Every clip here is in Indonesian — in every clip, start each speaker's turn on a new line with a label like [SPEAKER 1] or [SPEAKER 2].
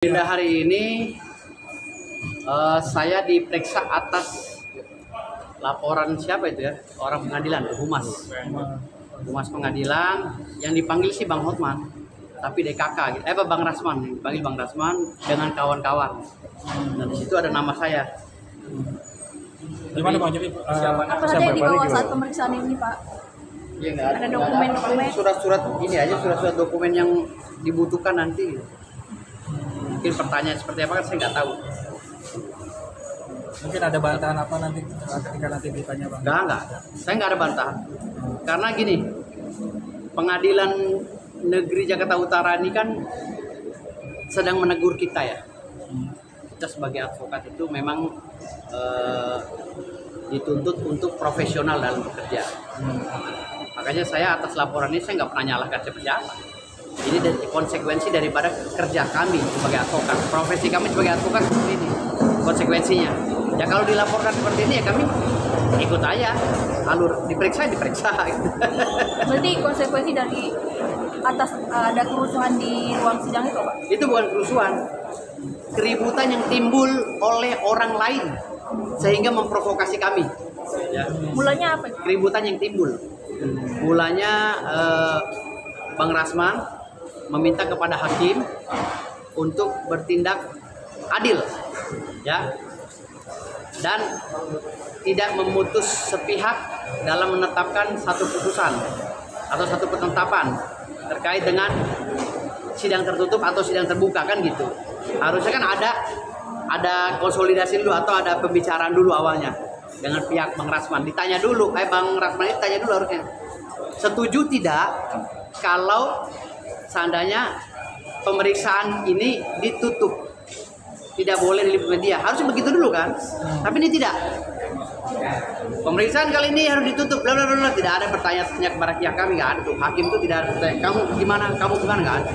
[SPEAKER 1] Pada hari ini saya diperiksa atas laporan siapa itu ya, orang pengadilan, humas pengadilan yang dipanggil si Bang Hotman, tapi DKK gitu. Bang Rasman, dipanggil Bang Rasman dengan kawan-kawan. Dan di situ ada nama saya.
[SPEAKER 2] Gimana Bang? Jadi
[SPEAKER 3] apa saja yang dibawa saat pemeriksaan ini, Pak?
[SPEAKER 1] Ya, nggak
[SPEAKER 3] Ada dokumen-dokumen?
[SPEAKER 1] Surat-surat ini aja, surat-surat dokumen yang dibutuhkan nanti. Mungkin pertanyaan seperti apa kan saya nggak tahu.
[SPEAKER 2] mungkin ada bantahan apa nanti ketika nanti ditanya Bang?
[SPEAKER 1] Enggak. Saya nggak ada bantahan. Karena gini, Pengadilan Negeri Jakarta Utara ini kan sedang menegur kita ya. Kita sebagai advokat itu memang dituntut untuk profesional dalam bekerja. Makanya saya atas laporan ini saya nggak pernah nyalahkan siapa-siapa. Ini konsekuensi daripada kerja kami sebagai advokat. Profesi kami sebagai advokat seperti ini konsekuensinya. Ya kalau dilaporkan seperti ini ya kami ikut aja alur diperiksa.
[SPEAKER 3] Berarti konsekuensi dari atas ada kerusuhan di ruang sidang itu, Pak?
[SPEAKER 1] Itu bukan kerusuhan, keributan yang timbul oleh orang lain sehingga memprovokasi kami. Ya.
[SPEAKER 3] Mulanya apa?
[SPEAKER 1] Keributan yang timbul. Mulanya Bang Rasman meminta kepada hakim untuk bertindak adil, ya, dan tidak memutus sepihak dalam menetapkan satu putusan atau satu penetapan terkait dengan sidang tertutup atau sidang terbuka kan gitu. Harusnya kan ada konsolidasi dulu atau ada pembicaraan dulu awalnya dengan pihak Bang Rasman. Ditanya dulu, Bang Rasman ditanya dulu harusnya. Setuju tidak kalau seandainya pemeriksaan ini ditutup, tidak boleh diliput media, harusnya begitu dulu kan? Tapi ini tidak. Pemeriksaan kali ini harus ditutup, bla bla bla. Tidak ada pertanyaan kepada pihak kami, nggak ada tuh. Hakim itu tidak ada pertanyaan. Kamu gimana, nggak ada.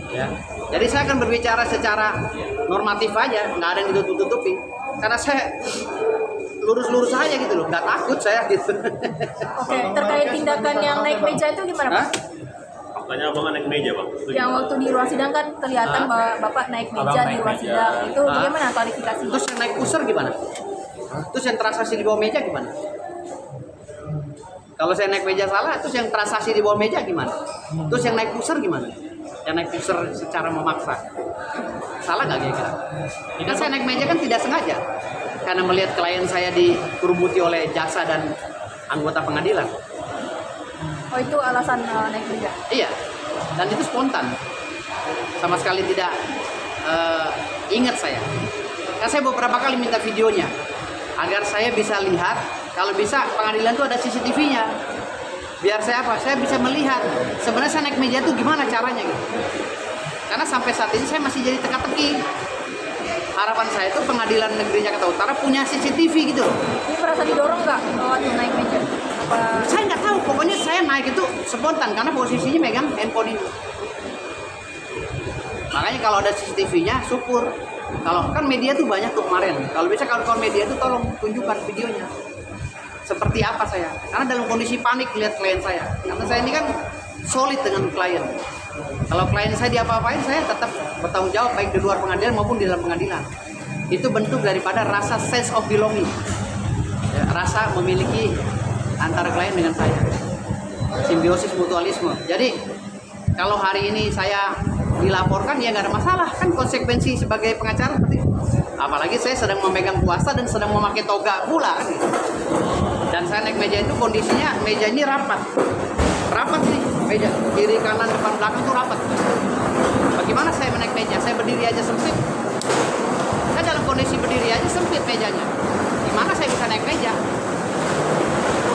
[SPEAKER 1] Ya. Jadi saya akan berbicara secara normatif aja, nggak ada yang ditutup-tutupi. Karena saya lurus-lurus aja gitu loh, nggak takut saya gitu.
[SPEAKER 3] Oke, terkait tindakan yang naik meja itu gimana, Pak?
[SPEAKER 4] Makanya abang naik meja bang.
[SPEAKER 3] Yang waktu di ruang sidang kan kelihatan bahwa Bapak naik meja di ruang sidang. Itu bagaimana klarifikasinya?
[SPEAKER 1] Terus yang naik pusar gimana? Terus yang transaksi di bawah meja gimana? Kalau saya naik meja salah, terus yang transaksi di bawah meja gimana? Terus yang naik pusar gimana? Yang naik pusar secara memaksa, salah nggak kira-kira? Kan saya naik meja kan tidak sengaja, karena melihat klien saya dikerubuti oleh jaksa dan anggota pengadilan.
[SPEAKER 3] Oh, itu alasan naik meja?
[SPEAKER 1] Iya, dan itu spontan, sama sekali tidak ingat saya. Kan saya beberapa kali minta videonya, agar saya bisa lihat, kalau bisa pengadilan itu ada CCTV-nya. Biar saya bisa melihat sebenarnya saya naik meja itu gimana caranya gitu. Karena sampai saat ini saya masih jadi teka-teki. Harapan saya itu Pengadilan Negeri Jakarta Utara punya CCTV gitu loh.
[SPEAKER 3] Ini merasa didorong nggak waktu naik meja?
[SPEAKER 1] Saya nggak tahu, pokoknya saya naik itu spontan karena posisinya megang handphone ini. Makanya kalau ada CCTV-nya syukur. Kalau kan media tuh banyak tuh kemarin. Kalau bisa kalau media tuh tolong tunjukkan videonya. Seperti apa saya? Karena dalam kondisi panik lihat klien saya. Karena saya ini kan solid dengan klien. Kalau klien saya diapa-apain, saya tetap bertanggung jawab baik di luar pengadilan maupun di dalam pengadilan. Itu bentuk daripada rasa sense of belonging. Ya, rasa memiliki antara klien dengan saya. Simbiosis mutualisme. Jadi kalau hari ini saya dilaporkan ya nggak ada masalah, kan konsekuensi sebagai pengacara seperti itu. Apalagi saya sedang memegang kuasa dan sedang memakai toga pula kan gitu. Dan saya naik meja itu kondisinya meja ini rapat nih meja, kiri kanan depan belakang itu rapat. Bagaimana saya menaik meja? Saya berdiri aja sempit. Saya dalam kondisi berdiri aja sempit mejanya. Gimana saya bisa naik meja?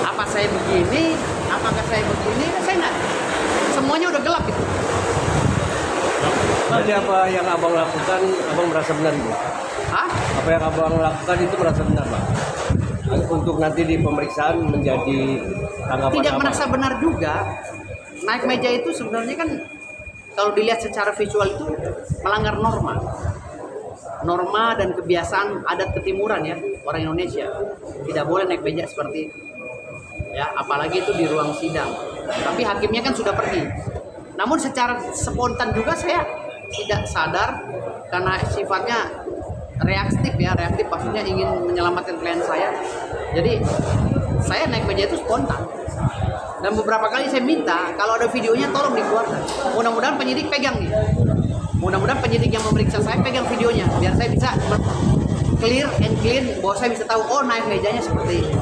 [SPEAKER 1] Apa saya begini? Apakah saya begini? Saya nggak. Semuanya udah gelap gitu.
[SPEAKER 5] Jadi apa yang abang lakukan, abang merasa benar itu?
[SPEAKER 1] Hah?
[SPEAKER 5] Apa yang abang lakukan itu merasa benar, Bang? Untuk nanti di pemeriksaan menjadi tanggapan
[SPEAKER 1] Tidak
[SPEAKER 5] abang.
[SPEAKER 1] merasa benar juga. Naik meja itu sebenarnya kan kalau dilihat secara visual itu melanggar norma dan kebiasaan adat ketimuran ya orang Indonesia. Tidak boleh naik meja seperti itu. Ya, apalagi itu di ruang sidang. Tapi hakimnya kan sudah pergi. Namun secara spontan juga saya tidak sadar karena sifatnya reaktif maksudnya ingin menyelamatkan klien saya. Jadi saya naik meja itu spontan. Dan beberapa kali saya minta kalau ada videonya tolong dikeluarkan. Mudah-mudahan penyidik pegang nih. Mudah-mudahan penyidik yang memeriksa saya pegang videonya biar saya bisa clear and clean bahwa saya bisa tahu oh naik mejanya seperti ini.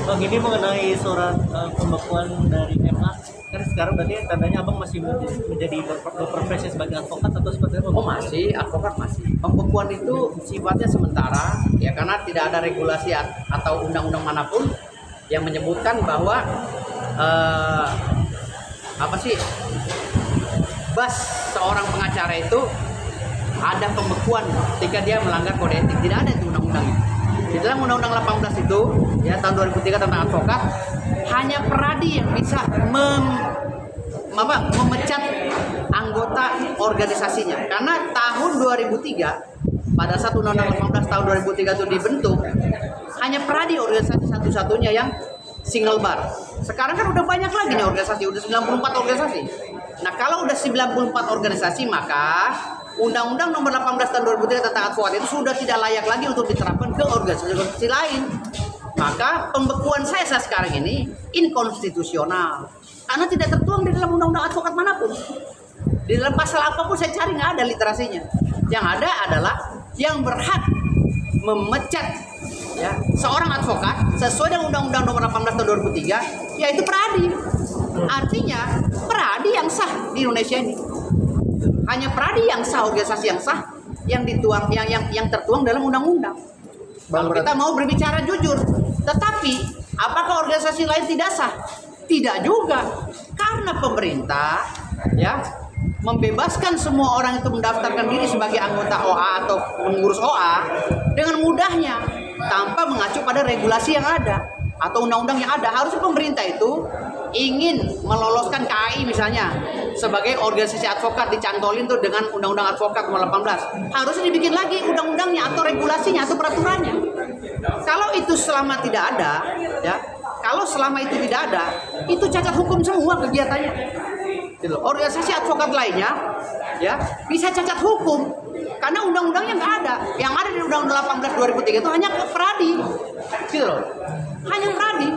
[SPEAKER 6] Bang, ini mengenai surat pembekuan dari MA, kan sekarang berarti tandanya abang masih menjadi berprofesi sebagai advokat atau seperti apa?
[SPEAKER 1] Oh masih, advokat masih. Pembekuan itu sifatnya sementara ya karena tidak ada regulasi atau undang-undang manapun yang menyebutkan bahwa seorang pengacara itu ada pembekuan ketika dia melanggar kode etik. Tidak ada itu undang-undangnya. Di dalam Undang-Undang 18 itu ya tahun 2003 tentang advokat hanya peradi yang bisa memecat anggota organisasinya. Karena tahun 2003 pada saat Undang-Undang 18 tahun 2003 itu dibentuk hanya peradi organisasi satu-satunya yang single bar. Sekarang kan udah banyak lagi nih organisasi, udah 94 organisasi. Nah kalau udah 94 organisasi maka Undang-Undang nomor 18 tahun 2003 tentang advokat itu sudah tidak layak lagi untuk diterapkan ke organisasi-organisasi lain. Maka pembekuan saya sekarang ini inkonstitusional karena tidak tertuang di dalam undang-undang advokat manapun. Di dalam pasal apapun saya cari nggak ada literasinya. Yang ada adalah yang berhak memecat ya seorang advokat sesuai dengan Undang-Undang nomor 18 tahun 2003 yaitu peradi. Artinya peradi yang sah di Indonesia ini. Hanya peradi yang sah, organisasi yang sah yang dituang yang tertuang dalam undang-undang. Kalau kita mau berbicara jujur, tetapi apakah organisasi lain tidak sah? Tidak juga. Karena pemerintah ya membebaskan semua orang itu mendaftarkan diri sebagai anggota OA atau pengurus OA dengan mudahnya tanpa mengacu pada regulasi yang ada atau undang-undang yang ada. Harusnya pemerintah itu ingin meloloskan KAI misalnya sebagai organisasi advokat dicantolin tuh dengan undang-undang advokat nomor 18. Harusnya dibikin lagi undang-undangnya atau regulasinya atau peraturannya. Kalau itu selama tidak ada, ya, kalau selama itu tidak ada, itu cacat hukum semua kegiatannya. Gitu. Organisasi advokat lainnya, ya, bisa cacat hukum karena undang-undangnya nggak ada. Yang ada di Undang-Undang 18 2003 itu hanya peradi, gitu loh. Hanya peradi.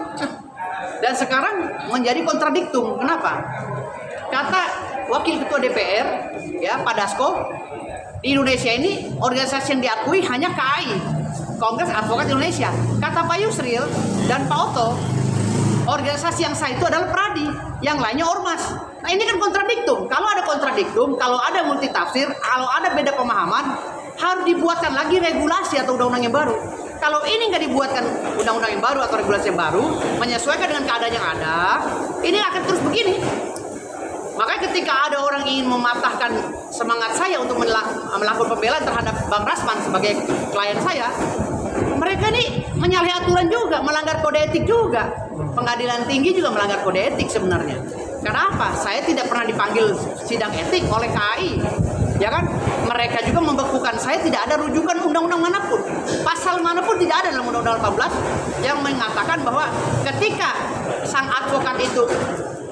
[SPEAKER 1] Dan sekarang menjadi kontradiktum. Kenapa? Kata Wakil Ketua DPR, ya Pak Dasko, di Indonesia ini organisasi yang diakui hanya KAI, Kongres Advokat Indonesia. Kata Pak Yusril dan Pak Oto, organisasi yang sah itu adalah peradi, yang lainnya ormas. Nah ini kan kontradiktum. Kalau ada kontradiktum, kalau ada multitafsir, kalau ada beda pemahaman, harus dibuatkan lagi regulasi atau undang-undang yang baru. Kalau ini nggak dibuatkan undang-undang yang baru atau regulasi yang baru, menyesuaikan dengan keadaan yang ada, ini akan terus begini. Makanya ketika ada orang ingin mematahkan semangat saya untuk melakukan pembelaan terhadap Bang Rasman sebagai klien saya, mereka ini menyalahi aturan juga, melanggar kode etik juga. Pengadilan tinggi juga melanggar kode etik sebenarnya. Karena apa? Saya tidak pernah dipanggil sidang etik oleh KAI. Ya kan? Mereka juga membekukan saya, tidak ada rujukan undang-undang manapun. Pasal manapun tidak ada dalam Undang-Undang 18 yang mengatakan bahwa ketika sang advokat itu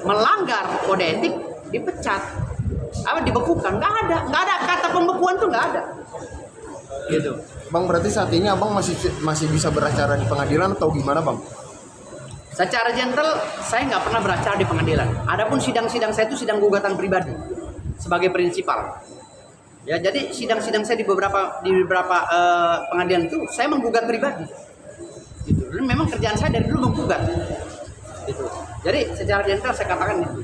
[SPEAKER 1] melanggar kode etik, dipecat. Apa dibekukan? Nggak ada kata pembekuan tuh nggak ada. Gitu.
[SPEAKER 7] Bang, berarti saat ini abang masih bisa beracara di pengadilan atau gimana, Bang?
[SPEAKER 1] Secara general saya nggak pernah beracara di pengadilan. Adapun sidang-sidang saya itu sidang gugatan pribadi sebagai prinsipal. Ya, jadi sidang-sidang saya di beberapa pengadilan itu saya menggugat pribadi. Gitu. Dan memang kerjaan saya dari dulu menggugat. Gitu. Jadi secara general saya katakan gitu.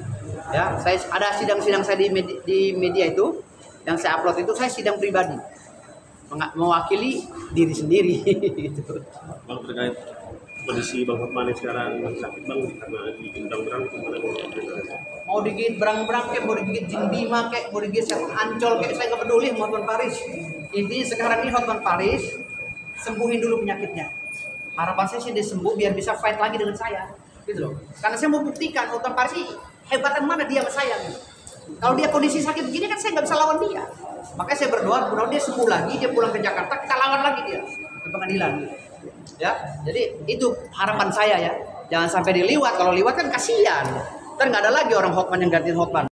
[SPEAKER 1] Ya, saya ada sidang-sidang saya di media itu yang saya upload itu saya sidang pribadi. Mewakili diri sendiri gitu.
[SPEAKER 4] Bang, terkait kondisi Bang Hotman sekarang sakit Bang karena digendang berang
[SPEAKER 1] mau digigit berang-berang kayak mau digigit jin bima kayak mau digigit setan ancol kayak saya nggak peduli mau Hotman Paris. Intinya sekarang ini Hotman Paris sembuhin dulu penyakitnya. Harapan saya sih dia sembuh biar bisa fight lagi dengan saya gitu loh. Karena saya mau buktikan Hotman Paris hebatan mana dia sama saya gitu. Kalau dia kondisi sakit begini kan saya nggak bisa lawan dia. Makanya saya berdoa mudah-mudahan dia sembuh lagi, dia pulang ke Jakarta, kita lawan lagi dia ke pengadilan. Ya, jadi itu harapan saya ya. Jangan sampai diliwat. Kalau liwat kan kasihan. Ntar nggak ada lagi orang Hotman yang gantiin Hotman.